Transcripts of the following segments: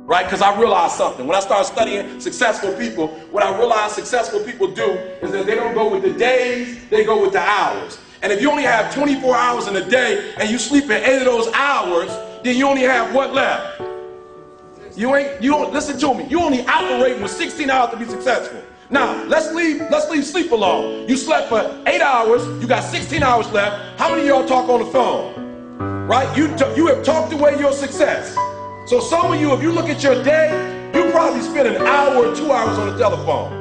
right? Because I realized something. When I started studying successful people, what I realized successful people do is that they don't go with the days, they go with the hours. And if you only have 24 hours in a day and you sleep in 8 of those hours, then you only have what left? You don't listen to me. You only operating with 16 hours to be successful. Now, let's leave sleep alone. You slept for 8 hours, you got 16 hours left. How many of y'all talk on the phone? Right? You have talked away your success. So some of you, if you look at your day, you probably spend an hour or 2 hours on the telephone.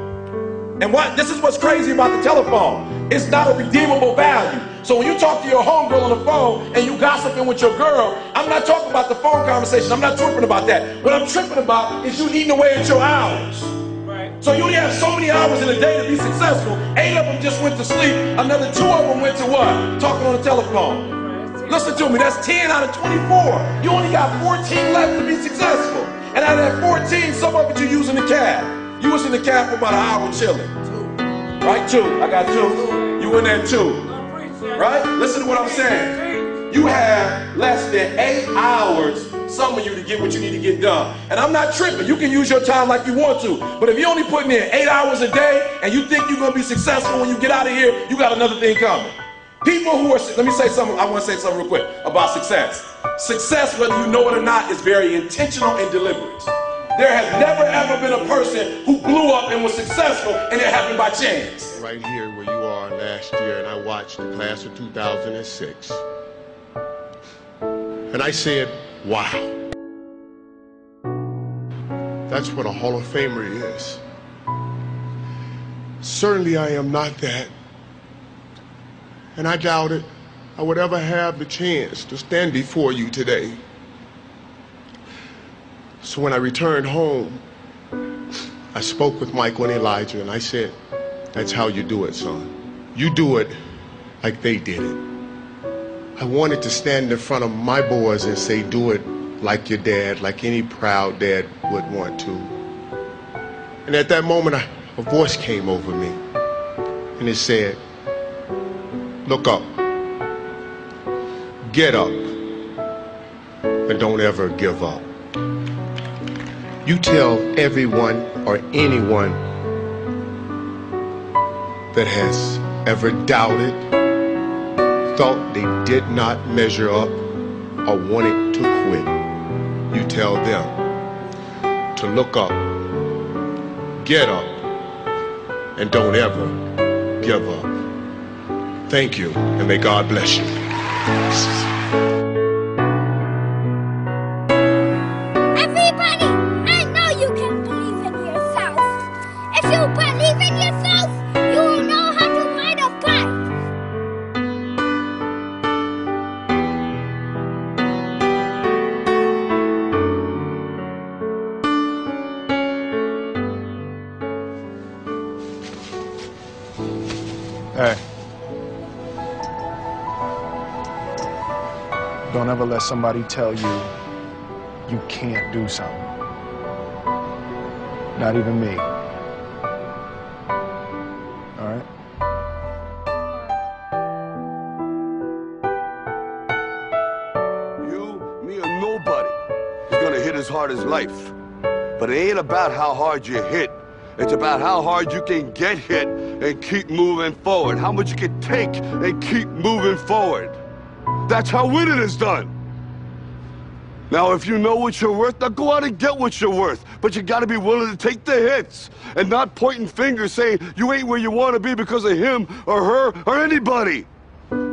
And this is what's crazy about the telephone. It's not a redeemable value. So when you talk to your homegirl on the phone and you gossiping with your girl, I'm not talking about the phone conversation. I'm not tripping about that. What I'm tripping about is you eating away at your hours. Right. So you only have so many hours in a day to be successful. 8 of them just went to sleep. Another 2 of them went to what? Talking on the telephone. Listen to me, that's 10 out of 24. You only got 14 left to be successful. And out of that 14, some of it you're using the cab. You was in the cab for about an hour chilling. Right? 2. I got 2. You in there 2. Right? Listen to what I'm saying. You have less than 8 hours, some of you, to get what you need to get done. And I'm not tripping. You can use your time like you want to. But if you're only putting in 8 hours a day and you think you're going to be successful when you get out of here, you got another thing coming. People who are, let me say something, I want to say something real quick about success. Success, whether you know it or not, is very intentional and deliberate. There has never ever been a person who blew up and was successful and it happened by chance. Right here where you are last year, and I watched the class of 2006. And I said, wow. That's what a Hall of Famer is. Certainly I am not that. And I doubted I would ever have the chance to stand before you today. So when I returned home, I spoke with Michael and Elijah, and I said, that's how you do it, son. You do it like they did it. I wanted to stand in front of my boys and say, do it like your dad, like any proud dad would want to. And at that moment, a voice came over me, and it said, look up, get up, and don't ever give up. You tell everyone or anyone that has ever doubted, thought they did not measure up, or wanted to quit, you tell them to look up, get up, and don't ever give up. Thank you, and may God bless you. Everybody, I know you can believe in yourself. If you believe in yourself, you will know how to ride a bike. Hey. Don't ever let somebody tell you you can't do something. Not even me. All right? You, me, or nobody is gonna hit as hard as life. But it ain't about how hard you hit. It's about how hard you can get hit and keep moving forward. How much you can take and keep moving forward. That's how winning is done. Now, if you know what you're worth, now go out and get what you're worth. But you gotta be willing to take the hits and not pointing fingers saying you ain't where you wanna be because of him or her or anybody.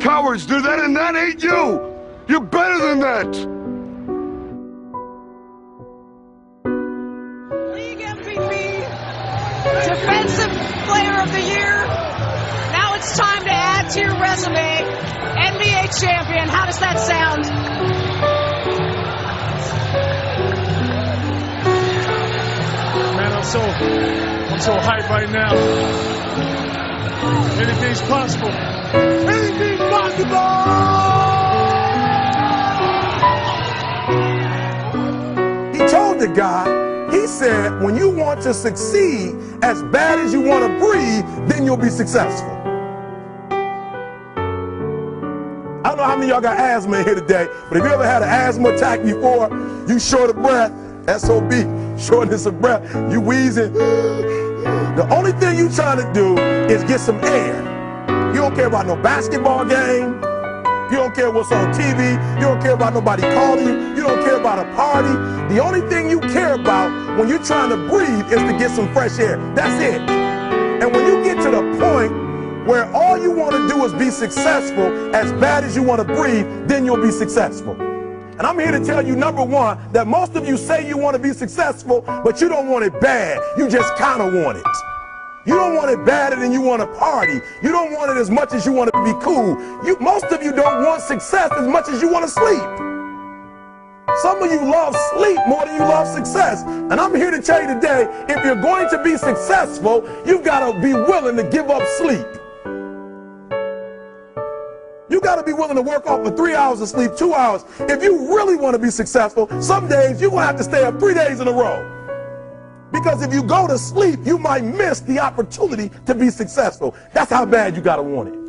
Cowards do that, and that ain't you. You're better than that. League MVP, Defensive Player of the Year. Now it's time to add to your resume. NBA champion. How does that sound? Man, I'm so hyped right now. Anything's possible. Anything's possible! He told the guy, he said, when you want to succeed as bad as you want to breathe, then you'll be successful. I don't know how many of y'all got asthma in here today, but if you ever had an asthma attack before, you short of breath, SOB, shortness of breath, you wheezing. The only thing you trying to do is get some air. You don't care about no basketball game. You don't care what's on TV. You don't care about nobody calling you. You don't care about a party. The only thing you care about when you're trying to breathe is to get some fresh air. That's it. And when you get to the point where all you want to do is be successful as bad as you want to breathe, then you'll be successful. And I'm here to tell you, number one, that most of you say you want to be successful, but you don't want it bad. You just kind of want it. You don't want it badder than you want to party. You don't want it as much as you want to be cool. Most of you don't want success as much as you want to sleep. Some of you love sleep more than you love success. And I'm here to tell you today, if you're going to be successful, you've got to be willing to give up sleep. You got to be willing to work off for 3 hours of sleep, 2 hours. If you really want to be successful, some days you're going to have to stay up 3 days in a row. Because if you go to sleep, you might miss the opportunity to be successful. That's how bad you got to want it.